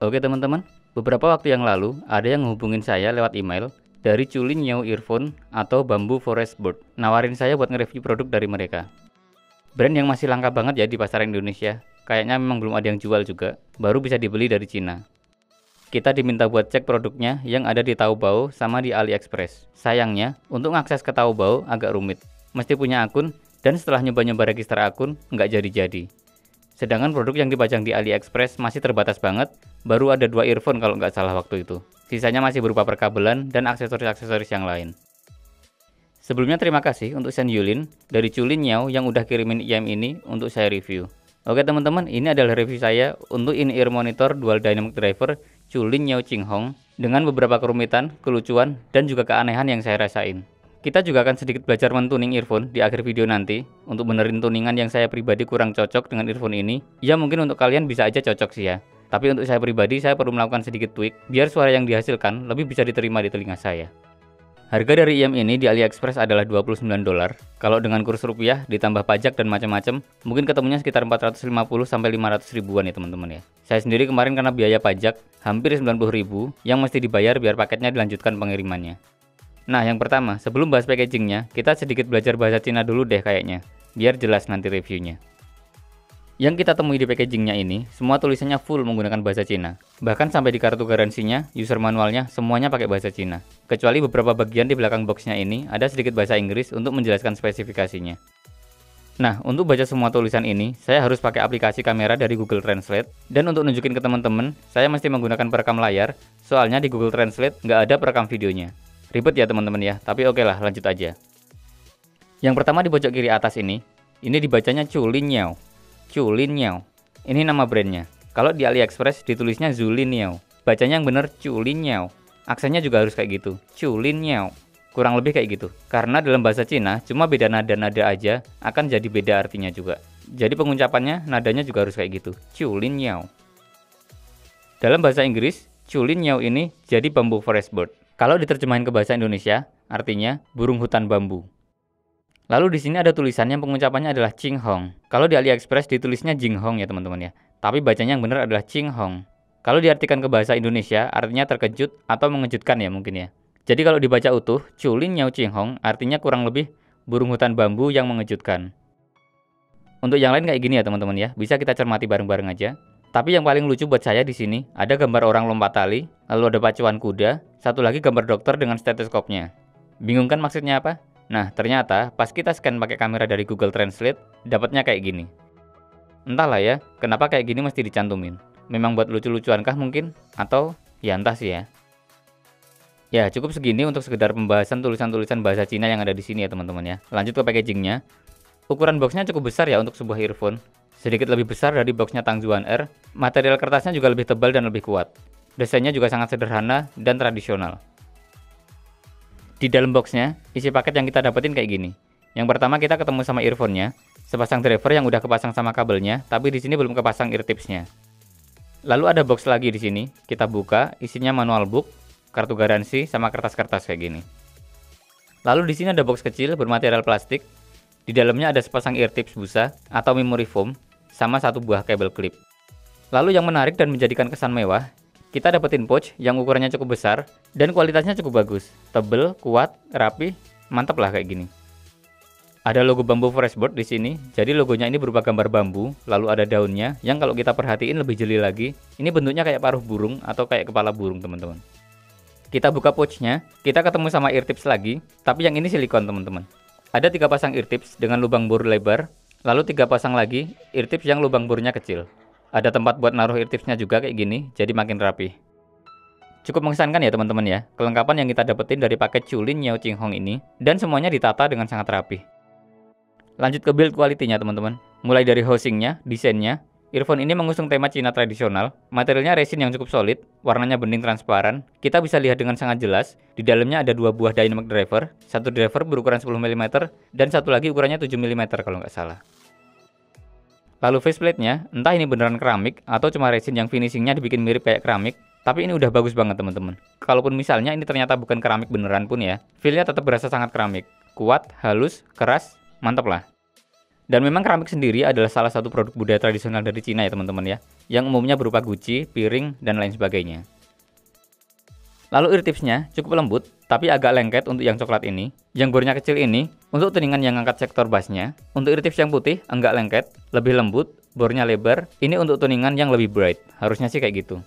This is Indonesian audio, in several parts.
Oke teman-teman, beberapa waktu yang lalu ada yang ngehubungin saya lewat email dari Chulin New Earphone atau Bamboo Forest Bird, nawarin saya buat nge-review produk dari mereka. Brand yang masih langka banget ya di pasaran Indonesia, kayaknya memang belum ada yang jual juga, baru bisa dibeli dari Cina. Kita diminta buat cek produknya yang ada di Taobao sama di AliExpress. Sayangnya, untuk mengakses ke Taobao agak rumit, mesti punya akun, dan setelah nyoba-nyoba register akun, nggak jadi-jadi. Sedangkan produk yang dipajang di AliExpress masih terbatas banget, baru ada 2 earphone kalau nggak salah waktu itu. Sisanya masih berupa perkabelan dan aksesoris-aksesoris yang lain. Sebelumnya terima kasih untuk Sen Yulin dari Chulin Niao yang udah kirimin IM ini untuk saya review. Oke teman-teman, ini adalah review saya untuk in-ear monitor dual dynamic driver Chulin Niao Qinghong dengan beberapa kerumitan, kelucuan, dan juga keanehan yang saya rasain. Kita juga akan sedikit belajar mentuning earphone di akhir video nanti untuk benerin tuningan yang saya pribadi kurang cocok dengan earphone ini. Ya mungkin untuk kalian bisa aja cocok sih ya. Tapi untuk saya pribadi saya perlu melakukan sedikit tweak biar suara yang dihasilkan lebih bisa diterima di telinga saya. Harga dari IM ini di AliExpress adalah $29. Kalau dengan kurs rupiah ditambah pajak dan macam-macam, mungkin ketemunya sekitar 450 sampai 500 ribuan ya teman-teman ya. Saya sendiri kemarin karena biaya pajak hampir 90.000 yang mesti dibayar biar paketnya dilanjutkan pengirimannya. Nah, yang pertama, sebelum bahas packagingnya, kita sedikit belajar bahasa Cina dulu deh kayaknya, biar jelas nanti reviewnya. Yang kita temui di packagingnya ini, semua tulisannya full menggunakan bahasa Cina. Bahkan sampai di kartu garansinya, user manualnya, semuanya pakai bahasa Cina. Kecuali beberapa bagian di belakang boxnya ini, ada sedikit bahasa Inggris untuk menjelaskan spesifikasinya. Nah, untuk baca semua tulisan ini, saya harus pakai aplikasi kamera dari Google Translate. Dan untuk nunjukin ke teman-teman, saya mesti menggunakan perekam layar, soalnya di Google Translate nggak ada perekam videonya. Ribet ya teman-teman ya, tapi oke lah, lanjut aja. Yang pertama di pojok kiri atas ini dibacanya Chulin Niao. Chulin Niao. Ini nama brandnya. Kalau di AliExpress ditulisnya Zulin Niao. Bacanya yang bener Chulin Niao. Aksennya juga harus kayak gitu, Chulin Niao. Kurang lebih kayak gitu. Karena dalam bahasa Cina, cuma beda nada-nada aja, akan jadi beda artinya juga. Jadi pengucapannya, nadanya juga harus kayak gitu, Chulin Niao. Dalam bahasa Inggris, Chulin Niao ini jadi Bamboo Forest Bird. Kalau diterjemahin ke bahasa Indonesia, artinya burung hutan bambu. Lalu di sini ada tulisan yang pengucapannya adalah Qinghong. Kalau di AliExpress ditulisnya Jinghong ya teman-teman ya. Tapi bacanya yang benar adalah Qinghong. Kalau diartikan ke bahasa Indonesia, artinya terkejut atau mengejutkan ya mungkin ya. Jadi kalau dibaca utuh, Chulin Niao Qinghong artinya kurang lebih burung hutan bambu yang mengejutkan. Untuk yang lain kayak gini ya teman-teman ya. Bisa kita cermati bareng-bareng aja. Tapi yang paling lucu buat saya di sini ada gambar orang lompat tali, lalu ada pacuan kuda, satu lagi gambar dokter dengan stetoskopnya. Bingung kan maksudnya apa? Nah, ternyata pas kita scan pakai kamera dari Google Translate, dapatnya kayak gini. Entahlah ya, kenapa kayak gini mesti dicantumin. Memang buat lucu-lucuan kah mungkin? Atau ya entah sih ya. Ya, cukup segini untuk sekedar pembahasan tulisan-tulisan bahasa Cina yang ada di sini ya teman-teman ya. Lanjut ke packagingnya. Ukuran boxnya cukup besar ya untuk sebuah earphone. Sedikit lebih besar dari boxnya Tangzuan R, material kertasnya juga lebih tebal dan lebih kuat. Desainnya juga sangat sederhana dan tradisional. Di dalam boxnya, isi paket yang kita dapetin kayak gini. Yang pertama kita ketemu sama earphone-nya, sepasang driver yang udah kepasang sama kabelnya, tapi di sini belum kepasang ear tips-nya. Lalu ada box lagi di sini, kita buka, isinya manual book, kartu garansi, sama kertas-kertas kayak gini. Lalu di sini ada box kecil bermaterial plastik, di dalamnya ada sepasang ear tips busa atau memory foam, sama satu buah kabel klip. Lalu yang menarik dan menjadikan kesan mewah, kita dapetin pouch yang ukurannya cukup besar dan kualitasnya cukup bagus, tebel, kuat, rapi, mantap lah kayak gini. Ada logo Bamboo Forest Bird di sini, jadi logonya ini berupa gambar bambu, lalu ada daunnya yang kalau kita perhatiin lebih jeli lagi, ini bentuknya kayak paruh burung atau kayak kepala burung teman-teman. Kita buka pouchnya, kita ketemu sama ear tips lagi, tapi yang ini silikon teman-teman. Ada 3 pasang ear tips dengan lubang bor lebar. Lalu 3 pasang lagi ear tips yang lubang bornya kecil. Ada tempat buat naruh ear tipsnya juga kayak gini, jadi makin rapi. Cukup mengesankan ya teman-teman ya, kelengkapan yang kita dapetin dari paket Chulin Niao Qinghong ini, dan semuanya ditata dengan sangat rapi. Lanjut ke build quality-nya teman-teman. Mulai dari housingnya, desainnya, earphone ini mengusung tema Cina tradisional, materialnya resin yang cukup solid, warnanya bening transparan, kita bisa lihat dengan sangat jelas, di dalamnya ada 2 buah dynamic driver, satu driver berukuran 10 mm, dan satu lagi ukurannya 7 mm kalau nggak salah. Lalu faceplate-nya, entah ini beneran keramik atau cuma resin yang finishingnya dibikin mirip kayak keramik, tapi ini udah bagus banget teman-teman. Kalaupun misalnya ini ternyata bukan keramik beneran pun ya, feel-nya tetap berasa sangat keramik. Kuat, halus, keras, mantap lah. Dan memang keramik sendiri adalah salah satu produk budaya tradisional dari Cina ya teman-teman ya, yang umumnya berupa guci, piring, dan lain sebagainya. Lalu ear tipsnya cukup lembut, tapi agak lengket untuk yang coklat ini. Yang bornya kecil ini untuk tuningan yang angkat sektor bassnya. Untuk ear tips yang putih enggak lengket, lebih lembut, bornya lebar. Ini untuk tuningan yang lebih bright, harusnya sih kayak gitu.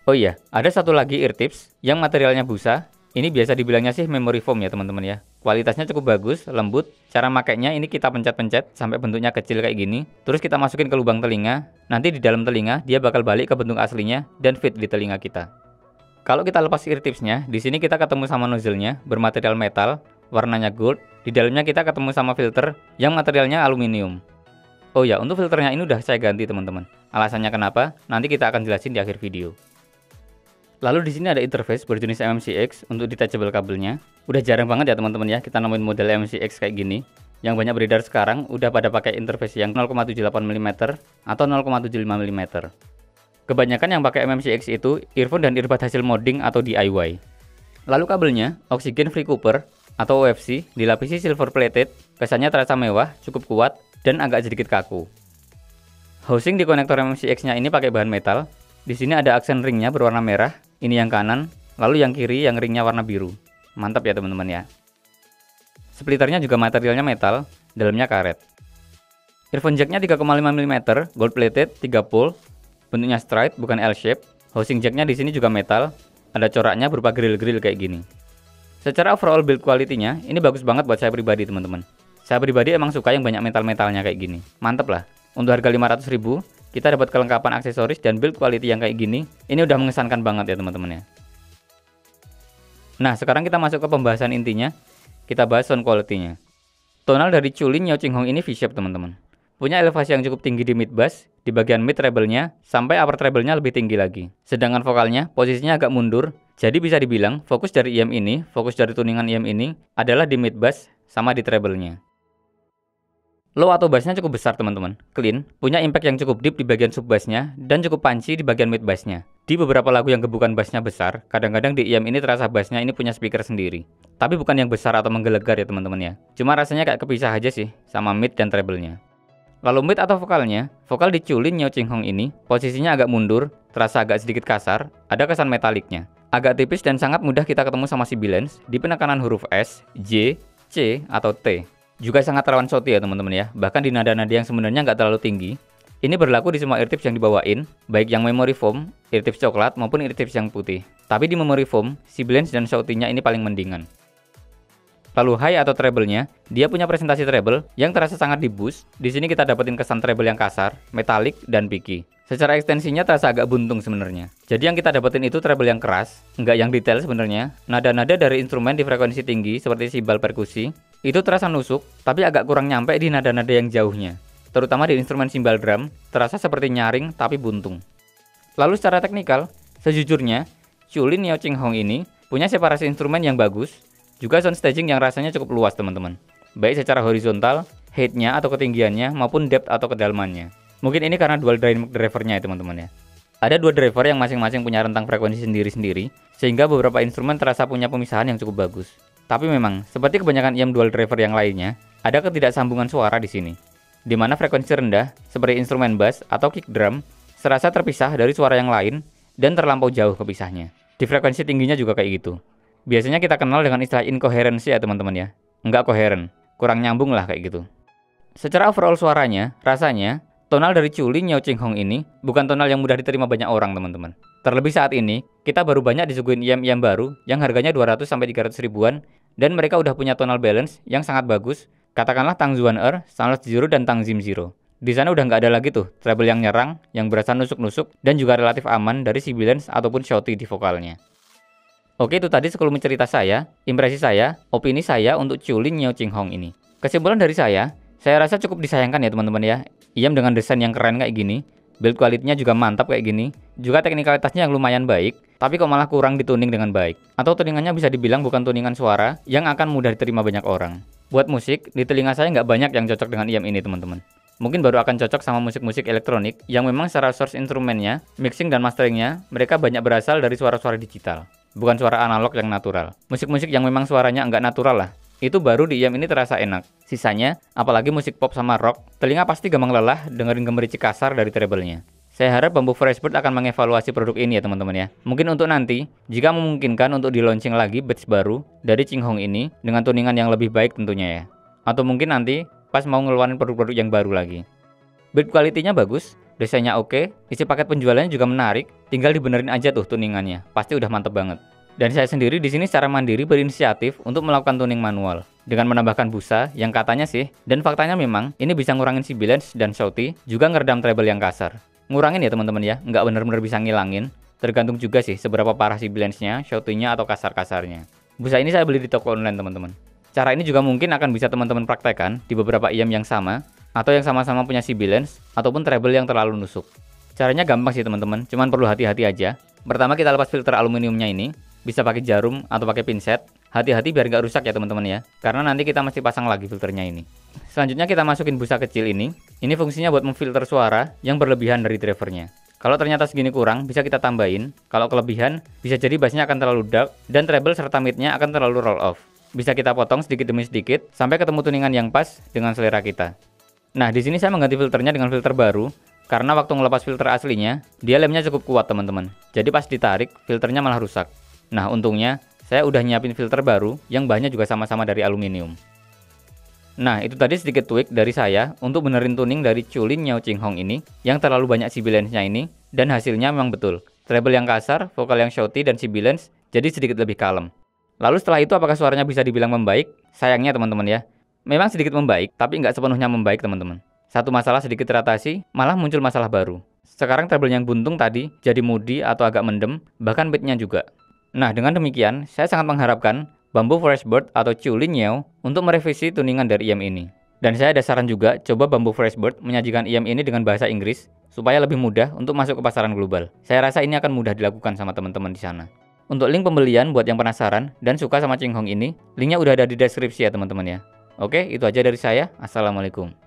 Oh iya, ada satu lagi ear tips yang materialnya busa. Ini biasa dibilangnya sih memory foam ya teman-teman ya. Kualitasnya cukup bagus, lembut. Cara makainya ini kita pencet-pencet sampai bentuknya kecil kayak gini. Terus kita masukin ke lubang telinga. Nanti di dalam telinga dia bakal balik ke bentuk aslinya dan fit di telinga kita. Kalau kita lepas ear tipsnya, di sini kita ketemu sama nozzle-nya bermaterial metal, warnanya gold. Di dalamnya kita ketemu sama filter yang materialnya aluminium. Oh ya, untuk filternya ini udah saya ganti teman-teman. Alasannya kenapa? Nanti kita akan jelasin di akhir video. Lalu di sini ada interface berjenis MMCX untuk detachable kabelnya. Udah jarang banget ya teman-teman ya kita nemuin model MMCX kayak gini. Yang banyak beredar sekarang udah pada pakai interface yang 0,78 mm atau 0,75 mm. Kebanyakan yang pakai MMCX itu earphone dan earbud hasil modding atau DIY. Lalu kabelnya oxygen free copper atau OFC dilapisi silver plated, kesannya terasa mewah, cukup kuat dan agak sedikit kaku. Housing di konektor MMCX-nya ini pakai bahan metal. Di sini ada aksen ringnya berwarna merah, ini yang kanan, lalu yang kiri yang ringnya warna biru. Mantap ya teman-teman ya. Splitternya juga materialnya metal, dalamnya karet. Earphone jacknya 3,5 mm, gold plated, 3 pole, bentuknya straight bukan L-shape. Housing jacknya di sini juga metal, ada coraknya berupa grill-grill kayak gini. Secara overall build quality-nya, ini bagus banget buat saya pribadi teman-teman. Saya pribadi emang suka yang banyak metal-metalnya kayak gini. Mantap lah. Untuk harga 500.000, kita dapat kelengkapan aksesoris dan build quality yang kayak gini. Ini udah mengesankan banget ya teman-teman ya. Nah, sekarang kita masuk ke pembahasan intinya. Kita bahas sound quality-nya. Tonal dari Chulin Yao Qinghong ini V-shape teman-teman. Punya elevasi yang cukup tinggi di mid bass, di bagian mid treble-nya, sampai upper treble-nya lebih tinggi lagi. Sedangkan vokalnya, posisinya agak mundur. Jadi bisa dibilang, fokus dari IM ini, fokus dari tuningan IM ini, adalah di mid bass sama di treble-nya. Low atau bassnya cukup besar teman-teman, clean, punya impact yang cukup deep di bagian sub bassnya dan cukup punchy di bagian mid bassnya. Di beberapa lagu yang gebukan bassnya besar, kadang-kadang di IM ini terasa bassnya ini punya speaker sendiri. Tapi bukan yang besar atau menggelegar ya teman-teman ya. Cuma rasanya kayak kepisah aja sih sama mid dan treble-nya. Lalu mid atau vokalnya, vokal di Chulin Yao Qinghong ini posisinya agak mundur, terasa agak sedikit kasar, ada kesan metaliknya. Agak tipis dan sangat mudah kita ketemu sama sibilance di penekanan huruf S, J, C, atau T. Juga sangat rawan shouty ya teman-teman ya, bahkan di nada-nada yang sebenarnya nggak terlalu tinggi. Ini berlaku di semua ear tips yang dibawain, baik yang memory foam, ear tips coklat maupun ear tips yang putih. Tapi di memory foam, sibilance dan shouty-nya ini paling mendingan. Lalu high atau treble-nya, dia punya presentasi treble yang terasa sangat di boost. Di sini kita dapetin kesan treble yang kasar, metalik, dan picky. Secara ekstensinya terasa agak buntung sebenarnya. Jadi yang kita dapetin itu treble yang keras, nggak yang detail sebenarnya. Nada-nada dari instrumen di frekuensi tinggi seperti simbal perkusi itu terasa nusuk, tapi agak kurang nyampe di nada-nada yang jauhnya. Terutama di instrumen simbal drum, terasa seperti nyaring tapi buntung. Lalu secara teknikal, sejujurnya, Chulin Yao Qinghong ini punya separasi instrumen yang bagus, juga sound staging yang rasanya cukup luas teman-teman. Baik secara horizontal, height-nya atau ketinggiannya maupun depth atau kedalamannya. Mungkin ini karena dual dynamic driver-nya ya teman-teman ya. Ada dua driver yang masing-masing punya rentang frekuensi sendiri-sendiri, sehingga beberapa instrumen terasa punya pemisahan yang cukup bagus. Tapi memang, seperti kebanyakan IM dual driver yang lainnya, ada ketidaksambungan suara di sini. Di mana frekuensi rendah, seperti instrumen bass atau kick drum, serasa terpisah dari suara yang lain dan terlampau jauh kepisahnya. Di frekuensi tingginya juga kayak gitu. Biasanya kita kenal dengan istilah incoherency ya teman-teman ya. Enggak koheren, kurang nyambung lah kayak gitu. Secara overall suaranya, rasanya, tonal dari Chulin Yao Qinghong ini bukan tonal yang mudah diterima banyak orang teman-teman. Terlebih saat ini, kita baru banyak disuguhin IM-IM baru yang harganya 200-300 ribuan dan mereka udah punya tonal balance yang sangat bagus. Katakanlah Tang Xuan Er, Soundless Zero, dan Tang Zim Zero. Di sana udah nggak ada lagi tuh treble yang nyerang, yang berasa nusuk-nusuk dan juga relatif aman dari sibilance ataupun shouty di vokalnya. Oke, itu tadi sekelumit cerita saya, impresi saya, opini saya untuk Chulin Yao Qinghong ini. Kesimpulan dari saya rasa cukup disayangkan ya teman-teman ya. IM dengan desain yang keren kayak gini, build quality-nya juga mantap kayak gini, juga teknikalitasnya yang lumayan baik, tapi kok malah kurang dituning dengan baik. Atau tuningannya bisa dibilang bukan tuningan suara yang akan mudah diterima banyak orang. Buat musik, di telinga saya nggak banyak yang cocok dengan IM ini teman-teman. Mungkin baru akan cocok sama musik-musik elektronik yang memang secara source instrumennya, mixing dan masteringnya, mereka banyak berasal dari suara-suara digital. Bukan suara analog yang natural. Musik-musik yang memang suaranya nggak natural lah. Itu baru di IM ini terasa enak. Sisanya, apalagi musik pop sama rock, telinga pasti gampang lelah dengerin gemericik kasar dari treble-nya. Saya harap Bamboo Forest Bird akan mengevaluasi produk ini ya teman-teman ya. Mungkin untuk nanti, jika memungkinkan untuk di-launching lagi batch baru dari Chinghong ini dengan tuningan yang lebih baik tentunya ya. Atau mungkin nanti pas mau ngeluarin produk-produk yang baru lagi. Build quality-nya bagus, desainnya oke, isi paket penjualannya juga menarik, tinggal dibenerin aja tuh tuningannya, pasti udah mantep banget. Dan saya sendiri di sini secara mandiri berinisiatif untuk melakukan tuning manual dengan menambahkan busa yang katanya sih, dan faktanya memang ini bisa ngurangin sibilance dan shouty, juga ngeredam treble yang kasar. Ngurangin ya teman-teman ya, nggak bener-bener bisa ngilangin, tergantung juga sih seberapa parah sibilance-nya, shouty-nya atau kasar-kasarnya. Busa ini saya beli di toko online teman-teman. Cara ini juga mungkin akan bisa teman-teman praktekkan di beberapa IM yang sama, atau yang sama-sama punya sibilance, ataupun treble yang terlalu nusuk. Caranya gampang sih teman-teman, cuman perlu hati-hati aja. Pertama kita lepas filter aluminiumnya ini, bisa pakai jarum atau pakai pinset. Hati-hati biar nggak rusak ya teman-teman ya, karena nanti kita mesti pasang lagi filternya ini. Selanjutnya kita masukin busa kecil ini fungsinya buat memfilter suara yang berlebihan dari drivernya. Kalau ternyata segini kurang, bisa kita tambahin. Kalau kelebihan, bisa jadi bassnya akan terlalu dark, dan treble serta midnya akan terlalu roll off. Bisa kita potong sedikit demi sedikit, sampai ketemu tuningan yang pas dengan selera kita. Nah, di sini saya mengganti filternya dengan filter baru, karena waktu ngelepas filter aslinya, dia lemnya cukup kuat teman-teman. Jadi pas ditarik, filternya malah rusak. Nah, untungnya saya udah nyiapin filter baru yang bahannya juga sama-sama dari aluminium. Nah, itu tadi sedikit tweak dari saya untuk benerin tuning dari Chulin Niao Chinghong ini yang terlalu banyak sibilance-nya ini, dan hasilnya memang betul. Treble yang kasar, vokal yang shouty, dan sibilance jadi sedikit lebih kalem. Lalu setelah itu apakah suaranya bisa dibilang membaik? Sayangnya teman-teman ya, memang sedikit membaik, tapi nggak sepenuhnya membaik teman-teman. Satu masalah sedikit teratasi, malah muncul masalah baru. Sekarang treble yang buntung tadi jadi moody atau agak mendem, bahkan beatnya juga. Nah, dengan demikian, saya sangat mengharapkan Bamboo Forest Bird atau Chulin Niao untuk merevisi tuningan dari IM ini. Dan saya ada saran juga, coba Bamboo Forest Bird menyajikan IM ini dengan bahasa Inggris, supaya lebih mudah untuk masuk ke pasaran global. Saya rasa ini akan mudah dilakukan sama teman-teman di sana. Untuk link pembelian buat yang penasaran dan suka sama Chinghong ini, linknya udah ada di deskripsi ya teman-teman ya. Oke, itu aja dari saya. Assalamualaikum.